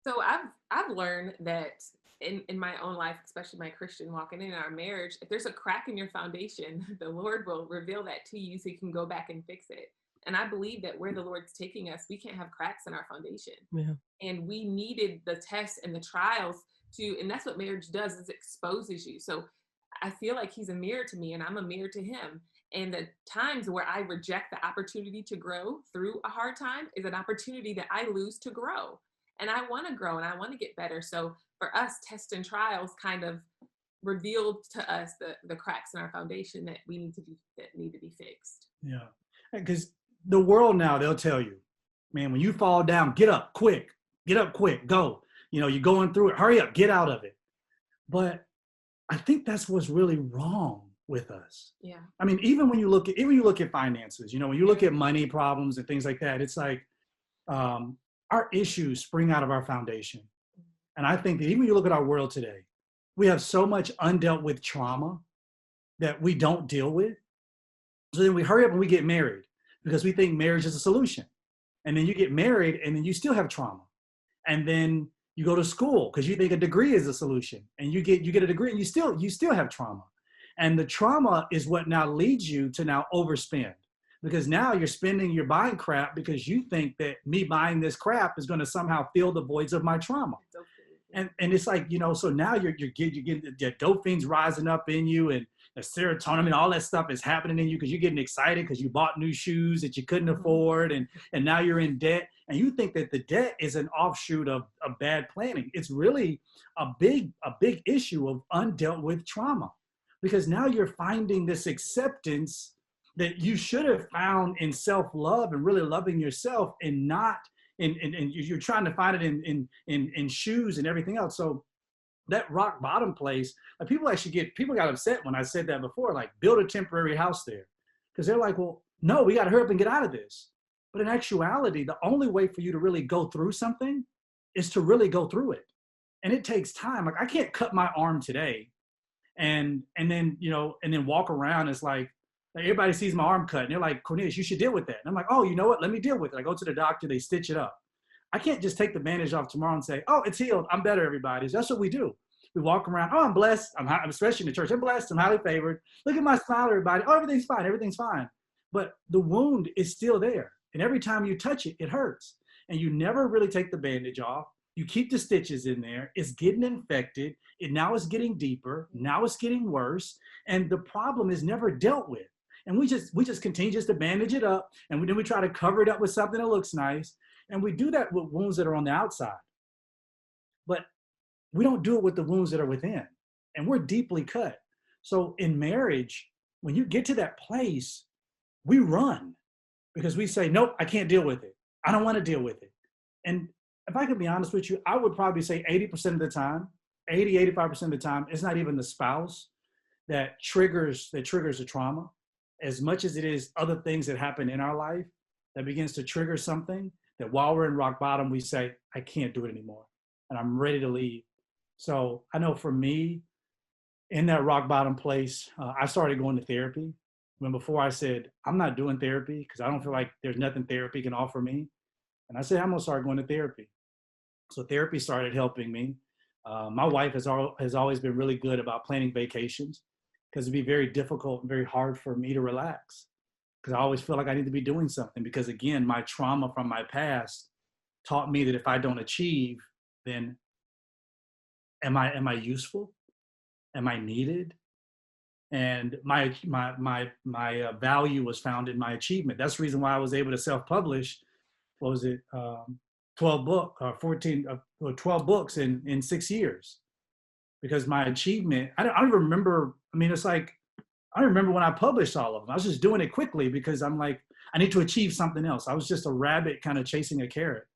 So I've learned that in my own life, especially my Christian walk and in our marriage, if there's a crack in your foundation, the Lord will reveal that to you so you can go back and fix it. And I believe that where the Lord's taking us, we can't have cracks in our foundation. Yeah. And we needed the tests and the trials to, and that's what marriage does, is exposes you. So I feel like he's a mirror to me and I'm a mirror to him. And the times where I reject the opportunity to grow through a hard time is an opportunity that I lose to grow. And I want to grow and I want to get better. So for us, tests and trials kind of revealed to us the cracks in our foundation that need to be fixed. Yeah. Because the world now, they'll tell you, man, when you fall down, get up quick, go. You're going through it, hurry up, get out of it. But I think that's what's really wrong with us. Yeah. I mean, even when you look at finances, when you look at money problems and things like that, it's like our issues spring out of our foundation. And I think that even when you look at our world today, we have so much undealt with trauma that we don't deal with. So then we hurry up and we get married because we think marriage is a solution. And then you get married and then you still have trauma. And then you go to school because you think a degree is a solution. And you get a degree and you still have trauma. And the trauma is what now leads you to now overspend. Because now you're buying crap because you think that me buying this crap is going to somehow fill the voids of my trauma. And it's like, so now you're getting the dopamine's rising up in you and the serotonin and all that stuff is happening in you because you're getting excited because you bought new shoes that you couldn't afford and now you're in debt. And you think that the debt is an offshoot of bad planning. It's really a big issue of undealt with trauma because now you're finding this acceptance that you should have found in self-love and really loving yourself and not and you're trying to find it in shoes and everything else. So that rock bottom place, like people got upset when I said that before, like build a temporary house there. Because they're like, well, no, we got to hurry up and get out of this. But in actuality, the only way for you to really go through something is to really go through it. And it takes time. Like I can't cut my arm today and then walk around. It's like everybody sees my arm cut and they're like, Cornelius, you should deal with that. And I'm like, oh, you know what? Let me deal with it. I go to the doctor, they stitch it up. I can't just take the bandage off tomorrow and say, oh, it's healed. I'm better, everybody. So that's what we do. We walk around, oh, I'm blessed. I'm especially in the church. I'm blessed. I'm highly favored. Look at my smile, everybody. Oh, everything's fine. Everything's fine. But the wound is still there. And every time you touch it, it hurts. And you never really take the bandage off. You keep the stitches in there. It's getting infected. Now it's getting deeper. Now it's getting worse. And the problem is never dealt with. And we just continue just to bandage it up. And then we try to cover it up with something that looks nice. And we do that with wounds that are on the outside. But we don't do it with the wounds that are within. And we're deeply cut. So in marriage, when you get to that place, we run because we say, nope, I can't deal with it. I don't want to deal with it. And if I could be honest with you, I would probably say 80% of the time, 85% of the time, it's not even the spouse that triggers the trauma as much as it is other things that happen in our life that begins to trigger something that while we're in rock bottom, we say, I can't do it anymore. And I'm ready to leave. So I know for me, in that rock bottom place, I started going to therapy. When before I said, I'm not doing therapy because I don't feel like there's nothing therapy can offer me. And I said, I'm gonna start going to therapy. So therapy started helping me. My wife has always been really good about planning vacations because it'd be very difficult and very hard for me to relax because I always feel like I need to be doing something because again, my trauma from my past taught me that if I don't achieve, then am I useful? Am I needed? And my value was found in my achievement. That's the reason why I was able to self-publish. What was it? 12 books in 6 years, because my achievement. I don't remember. I mean, it's like I don't remember when I published all of them. I was just doing it quickly because I'm like I need to achieve something else. I was just a rabbit kind of chasing a carrot.